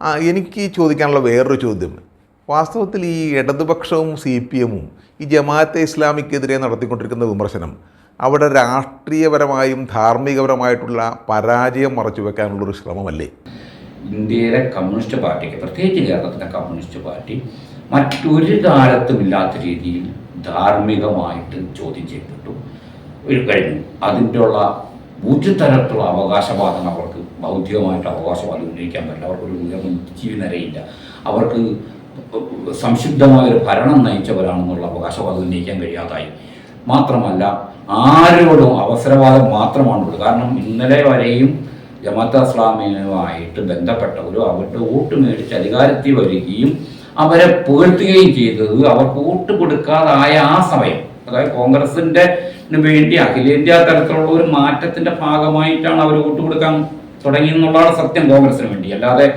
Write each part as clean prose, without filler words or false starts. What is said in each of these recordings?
എനിക്ക് ചോദിക്കാനുള്ള വേറൊരു ചോദ്യം, വാസ്തവത്തിൽ ഈ ഇടതുപക്ഷവും CPM-ഉം ഈ ജമാഅത്തെ ഇസ്ലാമിക്കെതിരെ നടത്തിക്കൊണ്ടിരിക്കുന്ന വിമർശനം അവിടെ രാഷ്ട്രീയപരമായും ധാർമ്മികപരമായിട്ടുള്ള പരാജയം മറച്ചു വെക്കാനുള്ളൊരു ശ്രമമല്ലേ? ഇന്ത്യയിലെ കമ്മ്യൂണിസ്റ്റ് പാർട്ടിക്ക്, പ്രത്യേകിച്ച് കേരളത്തിലെ കമ്മ്യൂണിസ്റ്റ് പാർട്ടി മറ്റൊരു കാലത്തും ഇല്ലാത്ത രീതിയിൽ ധാർമ്മികമായിട്ട് ചോദ്യം ചെയ്യപ്പെട്ടു കഴിഞ്ഞു. അതിൻ്റെ ഉള്ള ഒരു തരത്തിലുള്ള അവകാശവാദം അവർക്ക് ബൗദ്ധികമായിട്ട് അവകാശവാദം ഉന്നയിക്കാൻ പറ്റില്ല. അവർക്കൊരു ഉയർന്ന ജീവിതനിരയില്ല. അവർക്ക് സംശുദ്ധമായൊരു ഭരണം നയിച്ചവരാണെന്നുള്ള അവകാശവാദം ഉന്നയിക്കാൻ കഴിയാതായി. മാത്രമല്ല ആരോടും അവസരവാദം മാത്രമാണുള്ളത്. കാരണം ഇന്നലെ വരെയും ജമാഅത്തെ ഇസ്ലാമിയുമായിട്ട് ബന്ധപ്പെട്ടവരും അവരുടെ വോട്ട് മേടിച്ച് അധികാരത്തിൽ വരികയും അവരെ പുകഴ്ത്തുകയും ചെയ്തത് അവർക്ക് വോട്ട് കൊടുക്കാതായ ആ സമയം, അതായത് കോൺഗ്രസിൻ്റെ വേണ്ടി അഖിലേന്ത്യാ തലത്തിലുള്ള ഒരു മാറ്റത്തിൻ്റെ ഭാഗമായിട്ടാണ് അവർ വോട്ട് കൊടുക്കാൻ തുടങ്ങിയെന്നുള്ളതാണ് സത്യം. കോൺഗ്രസിന് വേണ്ടി, അല്ലാതെ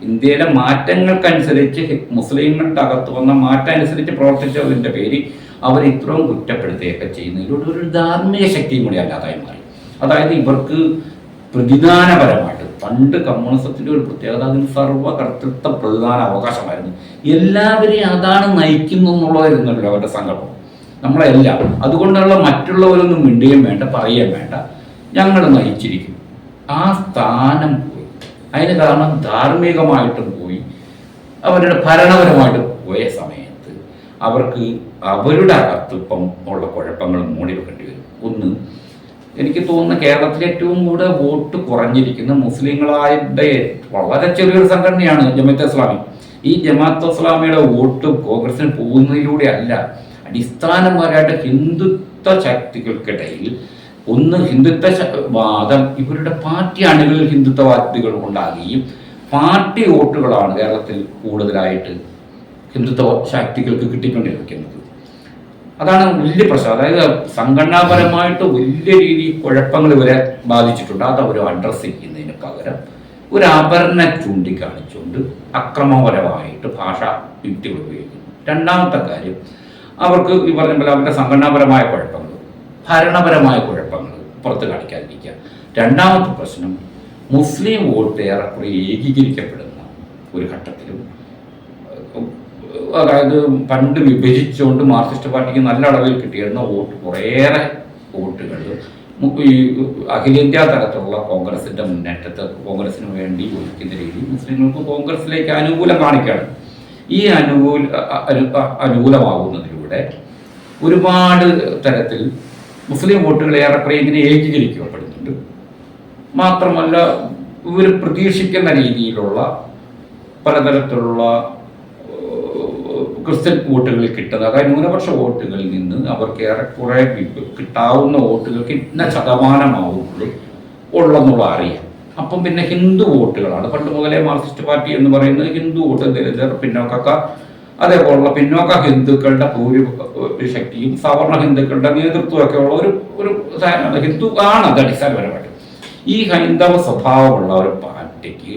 ഇന്ത്യയിലെ മാറ്റങ്ങൾക്കനുസരിച്ച് മുസ്ലിങ്ങളുടെ അകത്ത് വന്ന മാറ്റം അനുസരിച്ച് പ്രവർത്തിച്ചതിൻ്റെ പേരിൽ അവർ ഇത്രയും കുറ്റപ്പെടുത്തുകയൊക്കെ ചെയ്യുന്നതിലൂടെ ഒരു ധാർമ്മിക ശക്തിയും കൂടി അല്ലാതായി മാറി. അതായത് ഇവർക്ക് പ്രതിദാനപരമായിട്ട്, പണ്ട് കമ്മ്യൂണിസത്തിൻ്റെ ഒരു പ്രത്യേകത അതിന് സർവ്വകർത്തൃത്വ പ്രതിദാന അവകാശമായിരുന്നു. എല്ലാവരെയും അതാണ് നയിക്കുന്നു എന്നുള്ളതായിരുന്നല്ലോ അവരുടെ സങ്കല്പം, നമ്മളെല്ലാം. അതുകൊണ്ടുള്ള മറ്റുള്ളവരൊന്നും മിണ്ടുകയും വേണ്ട, പറയുകയും വേണ്ട, ഞങ്ങൾ നയിച്ചിരിക്കും. ആ സ്ഥാനം പോയി. അതിന് കാരണം ധാർമ്മികമായിട്ടും പോയി, അവരുടെ ഭരണപരമായിട്ട് പോയ സമയത്ത് അവർക്ക് അവരുടെ കർത്തൃത്വം ഉള്ള കുഴപ്പങ്ങൾ മൂടി വെക്കേണ്ടി വരും. ഒന്ന്, എനിക്ക് തോന്നുന്നു കേരളത്തിൽ ഏറ്റവും കൂടുതൽ വോട്ട് കുറഞ്ഞിരിക്കുന്ന മുസ്ലിങ്ങളായിട്ട് വളരെ ചെറിയൊരു സംഘടനയാണ് ജമാഅത്തെ ഇസ്ലാമി. ഈ ജമാഅത്തെ ഇസ്ലാമിയുടെ വോട്ട് കോൺഗ്രസിന് പോകുന്നതിലൂടെ അല്ല, അടിസ്ഥാനപരമായിട്ട് ഹിന്ദുത്വ ശക്തികൾക്കിടയിൽ ഒന്ന് ഹിന്ദുത്വ വാദം, ഇവരുടെ പാർട്ടി അണികളിൽ ഹിന്ദുത്വവാദികൾ ഉണ്ടാകുകയും പാർട്ടി വോട്ടുകളാണ് കേരളത്തിൽ കൂടുതലായിട്ട് ഹിന്ദുത്വ ശക്തികൾക്ക് കിട്ടിക്കൊണ്ടിരിക്കുന്നത്. അതാണ് വലിയ പ്രശ്നം. അതായത് സംഘടനാപരമായിട്ട് വലിയ രീതിയിൽ കുഴപ്പങ്ങൾ ഇവരെ ബാധിച്ചിട്ടുണ്ട്. അത് അവർ അഡ്രസ്സ് ചെയ്യുന്നതിന് പകരം ഒരു അപർണ ചൂണ്ടിക്കാണിച്ചുകൊണ്ട് അക്രമപരമായിട്ട് ഭാഷാ യുക്തികൾ ഉപയോഗിക്കുന്നു. രണ്ടാമത്തെ കാര്യം, അവർക്ക് ഈ പറഞ്ഞ പോലെ അവരുടെ സംഘടനാപരമായ കുഴപ്പങ്ങൾ, ഭരണപരമായ കുഴപ്പങ്ങൾ പുറത്ത് കാണിക്കാതിരിക്കുക. രണ്ടാമത്തെ പ്രശ്നം, മുസ്ലിം വോട്ട് ഏറെക്കുറെ ഏകീകരിക്കപ്പെടുന്ന ഒരു ഘട്ടത്തിലും, അതായത് പണ്ട് വിഭജിച്ചുകൊണ്ട് മാർക്സിസ്റ്റ് പാർട്ടിക്ക് നല്ല അളവിൽ കിട്ടിയിരുന്ന വോട്ട്, കുറേയേറെ വോട്ടുകൾ ഈ അഖിലേന്ത്യാ തലത്തിലുള്ള കോൺഗ്രസിൻ്റെ മുന്നേറ്റത്തെ കോൺഗ്രസിന് വേണ്ടി ഒഴിക്കുന്ന രീതിയിൽ മുസ്ലിങ്ങൾക്ക് കോൺഗ്രസിലേക്ക് അനുകൂലം കാണിക്കുകയാണ്. ഈ അനുകൂലമാകുന്നതിലൂടെ ഒരുപാട് തരത്തിൽ മുസ്ലിം വോട്ടുകൾ ഏറെക്കുറെ ഇങ്ങനെ ഏകീകരിക്കപ്പെടുന്നുണ്ട്. മാത്രമല്ല ഇവർ പ്രതീക്ഷിക്കുന്ന രീതിയിലുള്ള പലതരത്തിലുള്ള ക്രിസ്ത്യൻ വോട്ടുകളിൽ കിട്ടുന്നത്, അതായത് ന്യൂനപക്ഷ വോട്ടുകളിൽ നിന്ന് അവർക്ക് ഏറെക്കുറെ കിട്ടാവുന്ന വോട്ടുകൾക്ക് ഇന്ന ശതമാനമാവുന്നത് ഉള്ളെന്നുള്ള അറിയാം. അപ്പം പിന്നെ ഹിന്ദു വോട്ടുകളാണ് പണ്ട് മുതലേ മാർക്സിസ്റ്റ് പാർട്ടി എന്ന് പറയുന്നത്. ഹിന്ദു വോട്ട്, ദലിതർ, പിന്നോക്കക്കാർ, അതേപോലുള്ള പിന്നോക്ക ഹിന്ദുക്കളുടെ ശക്തിയും സവർണ ഹിന്ദുക്കളുടെ നേതൃത്വമൊക്കെ ഉള്ള ഒരു ഹിന്ദു ആണ് അത് അടിസ്ഥാനപരമായിട്ട്. ഈ ഹൈന്ദവ സ്വഭാവമുള്ള ഒരു പാർട്ടിക്ക്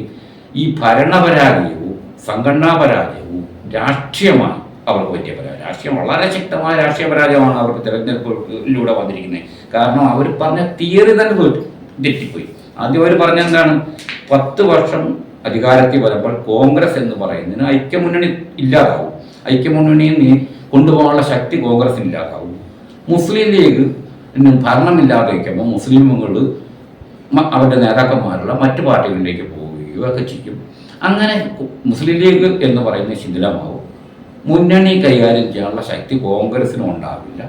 ഈ ഭരണപരാജയവും സംഘടനാപരാജയവും രാഷ്ട്രീയമാണ് അവർക്ക് പറ്റിയ പരാജയം. രാഷ്ട്രീയം വളരെ ശക്തമായ രാഷ്ട്രീയ പരാജയമാണ് അവർക്ക് തിരഞ്ഞെടുപ്പിലൂടെ വന്നിരിക്കുന്നത്. കാരണം അവർ പറഞ്ഞ തിയറി തന്നെ തെറ്റിപ്പോയി. ആദ്യം അവർ പറഞ്ഞെന്താണ്, 10 വർഷം അധികാരത്തിൽ വരുമ്പോൾ കോൺഗ്രസ് എന്ന് പറയുന്നതിന് ഐക്യമുന്നണി ഇല്ലാതാവും, ഐക്യമുന്നണിയെ കൊണ്ടുപോകാനുള്ള ശക്തി കോൺഗ്രസിന് ഇല്ലാതാവും, മുസ്ലിം ലീഗ് ഭരണമില്ലാതെ വയ്ക്കുമ്പോൾ മുസ്ലിമുകൾ അവരുടെ നേതാക്കന്മാരുള്ള മറ്റു പാർട്ടികളിലേക്ക് പോവുകയോ ഒക്കെ ചെയ്യും. അങ്ങനെ മുസ്ലിം ലീഗ് എന്ന് പറയുന്ന ശിഥിലമാവും, മുന്നണി കൈകാര്യം ചെയ്യാനുള്ള ശക്തി കോൺഗ്രസിനും ഉണ്ടാവില്ല.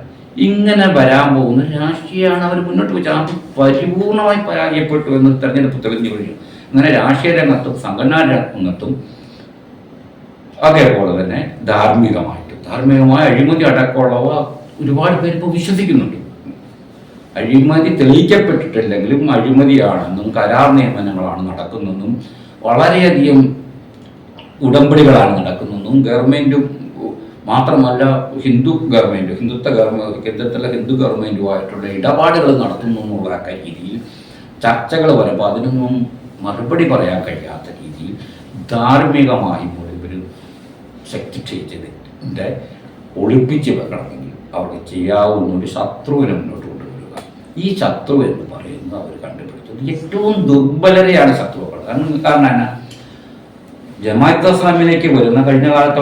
ഇങ്ങനെ വരാൻ പോകുന്ന രാഷ്ട്രീയമാണ് അവർ മുന്നോട്ട് വെച്ചത്. അത് പരിപൂർണമായി പരാജയപ്പെട്ടു എന്ന് തെരഞ്ഞെടുപ്പ് തെളിഞ്ഞു കഴിഞ്ഞു. അങ്ങനെ രാഷ്ട്രീയ രംഗത്തും സംഘടനാ രംഗത്തും അതേപോലെ തന്നെ ധാർമ്മികമായ അഴിമതി അടക്കമുള്ളവ ഒരുപാട് പേര് ഇപ്പോൾ വിശ്വസിക്കുന്നുണ്ട്. അഴിമതി തെളിയിക്കപ്പെട്ടിട്ടില്ലെങ്കിലും അഴിമതിയാണെന്നും കരാർ നിയമനങ്ങളാണ് നടക്കുന്നതെന്നും വളരെയധികം ഉടമ്പടികളാണ് നടക്കുന്നതെന്നും ഗവൺമെൻറ്റും മാത്രമല്ല കേന്ദ്രത്തിലെ ഹിന്ദു ഗവൺമെൻറ്റുമായിട്ടുള്ള ഇടപാടുകൾ നടത്തുന്നു എന്നുള്ള രീതിയിൽ ചർച്ചകൾ വരുമ്പോൾ അതിനൊന്നും മറുപടി പറയാൻ കഴിയാത്ത രീതിയിൽ ധാർമ്മികമായി ഇവർ ശക്തി ക്ഷയിച്ചതിൻ്റെ ഒളിപ്പിച്ച് വെക്കണമെങ്കിൽ അവർക്ക് ചെയ്യാവുന്ന ഒരു ശത്രുവിനെ മുന്നോട്ട് കൊണ്ടുവരിക. ഈ ശത്രു എന്ന് പറയുന്നത് അവർ കണ്ടുപിടിച്ചത് ഏറ്റവും ദുർബലരെയാണ് ശത്രുക്കൾ. കാരണം എന്നാ, ജമാഅത്തെ ഇസ്ലാമിലേക്ക് വരുന്ന കഴിഞ്ഞ കാലത്ത്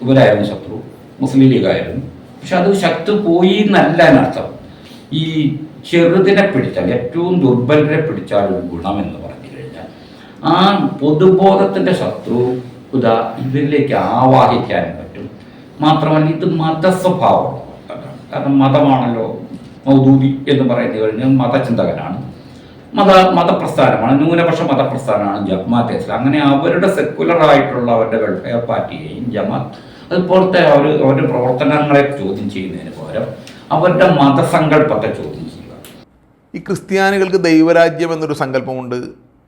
ഇവരായിരുന്നു ശത്രു, മുസ്ലിം ലീഗായിരുന്നു. പക്ഷെ അത് ശക്തി പോയി എന്നല്ല എന്നർത്ഥം. ഈ ചെറുതിനെ പിടിച്ചാൽ, ഏറ്റവും ദുർബലരെ പിടിച്ചാൽ ഒരു ഗുണമെന്ന് പറഞ്ഞു കഴിഞ്ഞാൽ ആ പൊതുബോധത്തിൻ്റെ ശത്രുത ഇവരിലേക്ക് ആവാഹിക്കാൻ പറ്റും. മാത്രമല്ല ഇത് മതസ്വഭാവമുള്ളതാണ്. കാരണം മതമാണല്ലോ, മൗദൂദി എന്ന് പറയുന്നത് കഴിഞ്ഞാൽ മതചിന്തകനാണ്, മതപ്രസ്ഥാനമാണ്, ന്യൂനപക്ഷ മതപ്രസ്ഥാനമാണ് ജമാഅത്തെ ഇസ്ലാം. അങ്ങനെ അവരുടെ സെക്കുലർ ആയിട്ടുള്ള അവരുടെ വെൽഫെയർ പാർട്ടിയെയും ജമാഅത്ത് അതുപോലത്തെ അവരുടെ പ്രവർത്തനങ്ങളെ ചോദ്യം ചെയ്യുന്നതിന് പകരം അവരുടെ മതസങ്കല്പത്തെ ചോദ്യം ചെയ്യുക. ഈ ക്രിസ്ത്യാനികൾക്ക് ദൈവരാജ്യം എന്നൊരു സങ്കല്പമുണ്ട്,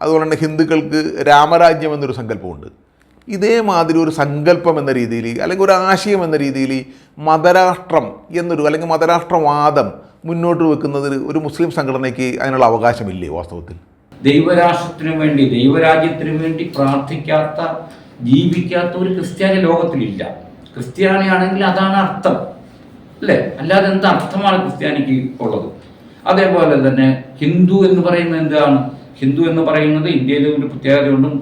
അതുപോലെ തന്നെ ഹിന്ദുക്കൾക്ക് രാമരാജ്യം എന്നൊരു സങ്കല്പമുണ്ട്. ഇതേമാതിരി ഒരു സങ്കല്പം എന്ന രീതിയിൽ അല്ലെങ്കിൽ ഒരു ആശയം എന്ന രീതിയിൽ മതരാഷ്ട്രം എന്നൊരു അല്ലെങ്കിൽ മതരാഷ്ട്രവാദം മുന്നോട്ട് വെക്കുന്നതിൽ ഒരു മുസ്ലിം സംഘടനയ്ക്ക് അതിനുള്ള അവകാശമില്ലേ വാസ്തവത്തിൽ? ദൈവരാഷ്ട്രത്തിനു വേണ്ടി, ദൈവരാജ്യത്തിനു വേണ്ടി പ്രാർത്ഥിക്കാത്ത, ജീവിക്കാത്ത ഒരു ക്രിസ്ത്യാനി ലോകത്തിലില്ല. ക്രിസ്ത്യാനിയാണെങ്കിൽ അതാണ് അർത്ഥം, അല്ലേ? അല്ലാതെ എന്ത് അർത്ഥമാണ് ക്രിസ്ത്യാനിക്ക് ഉള്ളത്? അതേപോലെ തന്നെ ഹിന്ദു എന്ന് പറയുന്നത് എന്താണ്? ഹിന്ദു എന്ന് പറയുന്നത് ഇന്ത്യയിലെ ഒരു പ്രത്യേകത കൊണ്ടും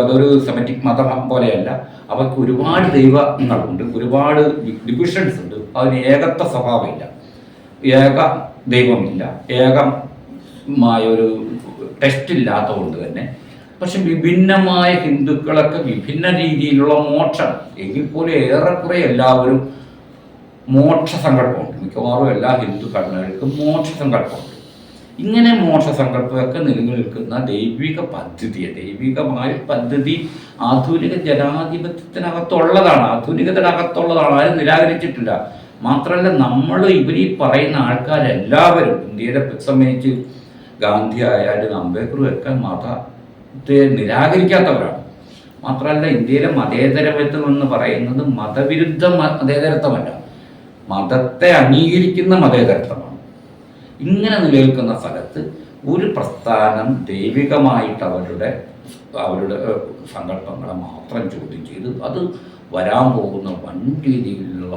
അതൊരു സെമറ്റിക് മതം പോലെയല്ല. അവർക്ക് ഒരുപാട് ദൈവങ്ങളുണ്ട്, ഒരുപാട് ഡിവിഷൻസ് ഉണ്ട്. അതിന് ഏകത്വ സ്വഭാവമില്ല, ഏക ദൈവമില്ല, ഏകമായ ഒരു ടെസ്റ്റ് ഇല്ലാത്തതുകൊണ്ട് തന്നെ. പക്ഷെ വിഭിന്നമായ ഹിന്ദുക്കളൊക്കെ വിഭിന്ന രീതിയിലുള്ള മോക്ഷം, എങ്കിൽ പോലും ഏറെക്കുറെ എല്ലാവരും മോക്ഷസങ്കല്പമുണ്ട്. മിക്കവാറും എല്ലാ ഹിന്ദു കർണകൾക്കും മോക്ഷസങ്കല്പമുണ്ട്. ഇങ്ങനെ മോക്ഷസങ്കല്പമൊക്കെ നിലനിൽക്കുന്ന ദൈവികമായ പദ്ധതി ആധുനിക ജനാധിപത്യത്തിനകത്തുള്ളതാണ്, ആധുനികത്തിനകത്തുള്ളതാണ്. ആരും നിരാകരിച്ചിട്ടില്ല. മാത്രമല്ല നമ്മൾ ഇവരീ പറയുന്ന ആൾക്കാരെല്ലാവരും ഇന്ത്യയുടെ സംബന്ധിച്ച് ഗാന്ധി ആയാലും അംബേദ്കറും ഒക്കെ മതത്തെ നിരാകരിക്കാത്തവരാണ്. മാത്രമല്ല ഇന്ത്യയിലെ മതേതരത്വം എന്ന് പറയുന്നത് മതവിരുദ്ധ മതേതരത്വമല്ല, മതത്തെ അംഗീകരിക്കുന്ന മതേതരത്വമാണ്. ഇങ്ങനെ നിലനിൽക്കുന്ന സ്ഥലത്ത് ഒരു പ്രസ്ഥാനം ദൈവികമായിട്ട് അവരുടെ സങ്കല്പങ്ങളെ മാത്രം ചോദ്യം ചെയ്ത് അത് വരാൻ പോകുന്ന വൻ രീതിയിലുള്ള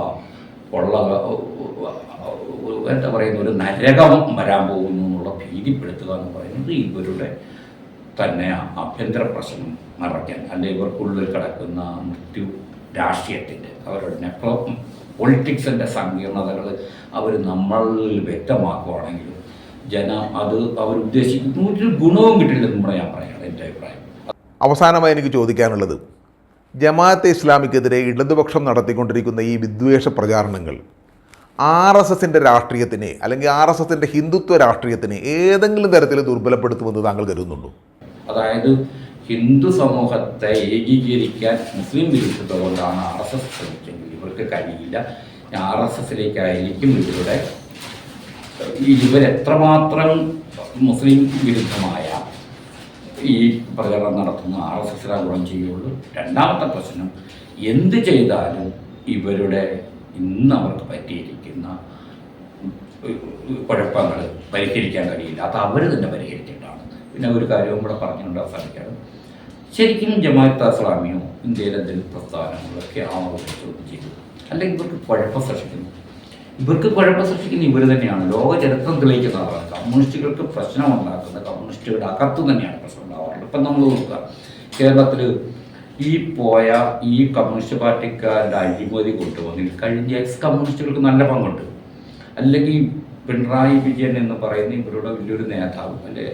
എന്താ പറയുന്ന ഒരു നരകം വരാൻ പോകുന്നു എന്നുള്ള ഭീതിപ്പെടുത്തുക എന്ന് പറയുന്നത് ഇവരുടെ തന്നെ ആഭ്യന്തര പ്രശ്നം മറയ്ക്കാൻ, അല്ലെങ്കിൽ ഇവർക്കുള്ളിൽ കിടക്കുന്ന മൃത്യു രാഷ്ട്രീയത്തിൻ്റെ അവരുടെ പൊളിറ്റിക്സിൻ്റെ സങ്കീർണതകൾ അവർ നമ്മളിൽ വ്യക്തമാക്കുകയാണെങ്കിൽ അത് അവരുദ്ദേശിക്കുന്ന ഒരു ഗുണവും കിട്ടില്ലെന്ന് ഞാൻ പറയുന്നത് എൻ്റെ അഭിപ്രായം. അവസാനമായി എനിക്ക് ചോദിക്കാനുള്ളത്, ജമാഅത്തെ ഇസ്ലാമിക്കെതിരെ ഇടതുപക്ഷം നടത്തിക്കൊണ്ടിരിക്കുന്ന ഈ വിദ്വേഷ പ്രചാരണങ്ങൾ RSSൻ്റെ രാഷ്ട്രീയത്തിനെ അല്ലെങ്കിൽ RSSൻ്റെ ഹിന്ദുത്വ രാഷ്ട്രീയത്തിനെ ഏതെങ്കിലും തരത്തിൽ ദുർബലപ്പെടുത്തുമെന്ന് താങ്കൾ കരുതുന്നുണ്ടോ? അതായത് ഹിന്ദു സമൂഹത്തെ ഏകീകരിക്കാൻ മുസ്ലിം വിരുദ്ധത കൊണ്ടാണ് RSS ശ്രമിച്ചെങ്കിൽ ഇവർക്ക് കഴിയില്ല. RSSിലേക്കായിരിക്കും ഇവരെത്രമാത്രം മുസ്ലിം വിരുദ്ധമായ ഈ പ്രചരണം നടത്തുന്ന RSSിനെ ഗുണം ചെയ്യുള്ളൂ. രണ്ടാമത്തെ പ്രശ്നം, എന്ത് ചെയ്താലും ഇവരുടെ ഇന്ന് അവർക്ക് പറ്റിയിരിക്കുന്ന കുഴപ്പങ്ങൾ പരിഹരിക്കാൻ കഴിയില്ല. അത് അവർ തന്നെ പരിഹരിക്കേണ്ടതാണ്. പിന്നെ ഒരു കാര്യവും കൂടെ പറഞ്ഞുകൊണ്ട് അവസാനിക്കാണ്. ശരിക്കും ജമാഅത്തെ ഇസ്ലാമിയോ ഇന്ത്യയിലെ എന്തെങ്കിലും പ്രസ്ഥാനങ്ങളൊക്കെ ചോദ്യം ചെയ്തു, അല്ലെങ്കിൽ ഇവർക്ക് കുഴപ്പം സൃഷ്ടിക്കുന്നു. ഇവർക്ക് കുഴപ്പം സൃഷ്ടിക്കുന്ന ഇവർ തന്നെയാണ്. ലോക ചരിത്രം തെളിയിക്കുന്നതാണ്. കമ്മ്യൂണിസ്റ്റുകൾക്ക് പ്രശ്നം ഉണ്ടാക്കുന്നത് കമ്മ്യൂണിസ്റ്റുകളുടെ അകത്ത് തന്നെയാണ് പ്രശ്നം ഉണ്ടാവാറുള്ളത്. ഇപ്പം നമ്മൾ നോക്കുക, കേരളത്തിൽ ഈ കമ്മ്യൂണിസ്റ്റ് പാർട്ടിക്കാരുടെ അഴിമതി കൊണ്ടുവന്നിൽ കഴിഞ്ഞ എക്സ് കമ്മ്യൂണിസ്റ്റുകൾക്ക് നല്ല പങ്കുണ്ട്. അല്ലെങ്കിൽ പിണറായി വിജയൻ എന്ന് പറയുന്ന ഇവരുടെ വലിയൊരു നേതാവ് അല്ലേ,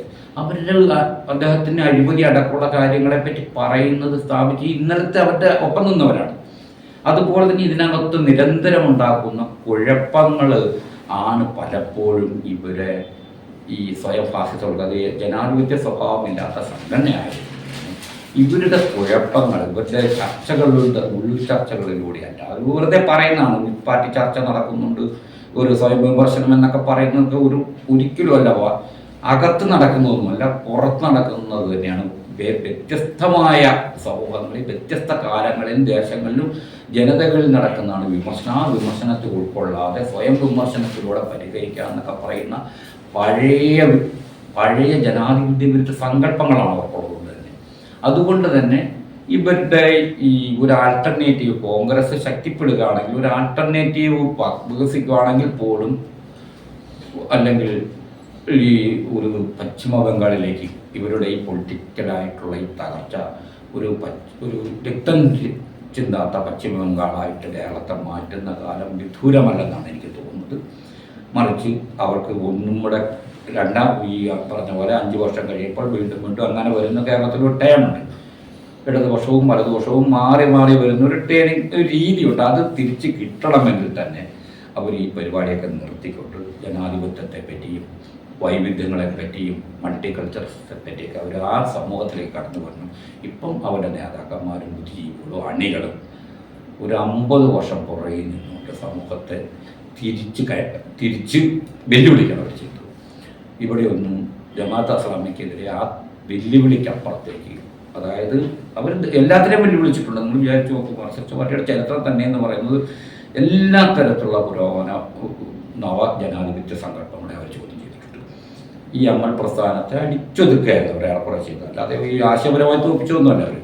അദ്ദേഹത്തിന് അഴിമതി അടക്കമുള്ള കാര്യങ്ങളെപ്പറ്റി പറയുന്നത് സ്ഥാപിച്ച് ഇന്നലത്തെ അവരുടെ ഒപ്പം നിന്നവരാണ്. അതുപോലെ തന്നെ ഇതിനകത്ത് നിരന്തരം ഉണ്ടാക്കുന്ന കുഴപ്പങ്ങൾ ആണ് പലപ്പോഴും ഇവരെ ഈ സ്വയം ഫാസിസം, അത് ജനാധിപത്യ സ്വഭാവമില്ലാത്ത സംഘടനയായിരുന്നു. ഇവരുടെ കുഴപ്പങ്ങൾ ഇവരുടെ ചർച്ചകളുടെ ഉള്ളിൽ ചർച്ചകളിലൂടെയല്ല, അത് വെറുതെ പറയുന്നതാണ്. പാർട്ടി ചർച്ച നടക്കുന്നുണ്ട്, ഒരു സ്വയം വിമർശനം എന്നൊക്കെ പറയുന്നത് ഒരിക്കലും അല്ല, അകത്ത് നടക്കുന്നതൊന്നുമല്ല, പുറത്ത് നടക്കുന്നത് തന്നെയാണ്. വ്യത്യസ്തമായ സമൂഹങ്ങളിൽ വ്യത്യസ്ത കാലങ്ങളിലും ദേശങ്ങളിലും ജനതകളിൽ നടക്കുന്നതാണ് വിമർശനം. ആ വിമർശനത്തെ ഉൾക്കൊള്ളാതെ സ്വയം വിമർശനത്തിലൂടെ പരിഹരിക്കുക എന്നൊക്കെ പറയുന്ന പഴയ ജനാധിപത്യ വിരുദ്ധ സങ്കല്പങ്ങളാണ് അവർക്കുള്ളത് തന്നെ. അതുകൊണ്ട് തന്നെ ഇവരുടെ ഈ ഒരു ആൾട്ടർനേറ്റീവ് കോൺഗ്രസ് ശക്തിപ്പെടുകയാണെങ്കിൽ, ഒരു ആൾട്ടർനേറ്റീവ് വികസിക്കുകയാണെങ്കിൽ പോലും, അല്ലെങ്കിൽ ഈ ഒരു പശ്ചിമ ബംഗാളിലേക്ക് ഇവരുടെ ഈ പൊളിറ്റിക്കലായിട്ടുള്ള ഈ തകർച്ച ഒരു രക്തം ചിന്താത്ത പശ്ചിമ ബംഗാളായിട്ട് കേരളത്തെ മാറ്റുന്ന കാലം വിദൂരമല്ലെന്നാണ് എനിക്ക് തോന്നുന്നത്. മറിച്ച് അവർക്ക് ഒന്നും കൂടെ ഈ പറഞ്ഞ പോലെ 5 വർഷം കഴിയുമ്പോൾ വീണ്ടും അങ്ങനെ വരുന്ന കേരളത്തിൽ ടേമുണ്ട്. ഇടതുപക്ഷവും വലതുപക്ഷവും മാറി മാറി വരുന്ന ഒരു രീതിയുണ്ട്. അത് തിരിച്ച് കിട്ടണമെങ്കിൽ തന്നെ അവർ ഈ പരിപാടിയൊക്കെ നിർത്തിക്കൊണ്ട് ജനാധിപത്യത്തെ പറ്റിയും വൈവിധ്യങ്ങളെ പറ്റിയും മൾട്ടികൾച്ചറത്തെ പറ്റിയൊക്കെ അവർ ആ സമൂഹത്തിലേക്ക് കടന്നു വരണം. ഇപ്പം അവരുടെ നേതാക്കന്മാരും ബുദ്ധിജീവികളും അണികളും ഒരു 50 വർഷം പുറകിൽ നിന്നുകൊണ്ട് സമൂഹത്തെ തിരിച്ച് വെല്ലുവിളിക്കാൻ അവർ ചെയ്തു. ഇവിടെയൊന്നും ജമാഅത്ത് ഇസ്ലാമിക്കെതിരെ ആ വെല്ലുവിളിക്കപ്പുറത്തേക്ക്, അതായത് അവർ എല്ലാത്തിനെയും വെല്ലുവിളിച്ചിട്ടുണ്ട്. നിങ്ങൾ വിചാരിച്ചു നോക്കും, മാർക്സിസ്റ്റ് പാർട്ടിയുടെ ചരിത്രം തന്നെ എന്ന് പറയുന്നത് എല്ലാ തരത്തിലുള്ള പുരോഗമന നവജനാധിപത്യ സങ്കല്പങ്ങളെ അവർ ചോദ്യം ചെയ്തിട്ടുണ്ട്. ഈ അമൽ പ്രസ്ഥാനത്തെ അടിച്ചൊതുക്കുകയായിരുന്നു അവർ ഏറെക്കുറെ ചെയ്തത്, അല്ലാതെ ഈ ആശയപരമായി തോപ്പിച്ചൊന്നുമല്ല അവർ.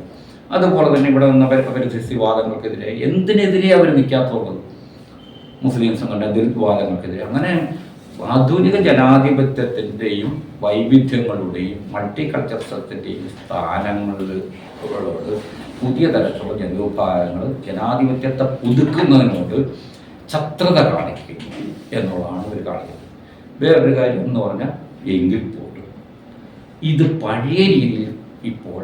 അതുപോലെ തന്നെ ഇവിടെ നിന്ന പരിസ്ഥിതിവാദങ്ങൾക്കെതിരെ എന്തിനെതിരെ അവർ നിൽക്കാത്തുള്ളത്, മുസ്ലിം സംഘടന ദളിത് അങ്ങനെ ആധുനിക ജനാധിപത്യത്തിൻ്റെയും വൈവിധ്യങ്ങളുടെയും മൾട്ടികൾച്ചറിസത്തിൻ്റെയും സ്ഥാനങ്ങളോട് പുതിയ തരത്തിലുള്ള ജനവിഭാഗങ്ങൾ ജനാധിപത്യത്തെ പുതുക്കുന്നതിനോട് ശത്രുത കാണിക്കുന്നു എന്നുള്ളതാണ് ഇവർ കാണിക്കുന്നത്. വേറൊരു കാര്യം എന്ന് പറഞ്ഞാൽ എങ്കിൽ പോലും ഇത് പഴയ രീതിയിൽ ഇപ്പോൾ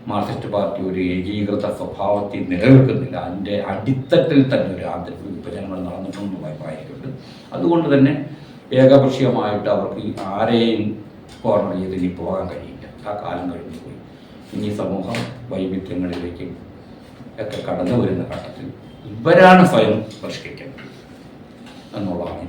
മാർക്സിസ്റ്റ് പാർട്ടി ഒരു ഏകീകൃത സ്വഭാവത്തിൽ നിലനിൽക്കുന്നില്ല. അതിൻ്റെ അടിത്തട്ടിൽ തന്നെ ഒരു ആന്തരിക വിഭജനങ്ങൾ നടന്നിട്ടുണ്ടെന്നുള്ളതായിട്ടുണ്ട്. അതുകൊണ്ട് തന്നെ ഏകപക്ഷീയമായിട്ട് അവർക്ക് ആരെയും കോർണർ ചെയ്ത് ഇനി പോകാൻ കഴിയില്ല. ആ കാലം കഴിഞ്ഞു പോയി. ഇനി സമൂഹം വൈവിധ്യങ്ങളിലേക്ക് ഒക്കെ കടന്നു വരുന്ന ഘട്ടത്തിൽ ഇവരാണ് സ്വയം പരിഷ്കരിക്കേണ്ടത് എന്നുള്ളതാണ്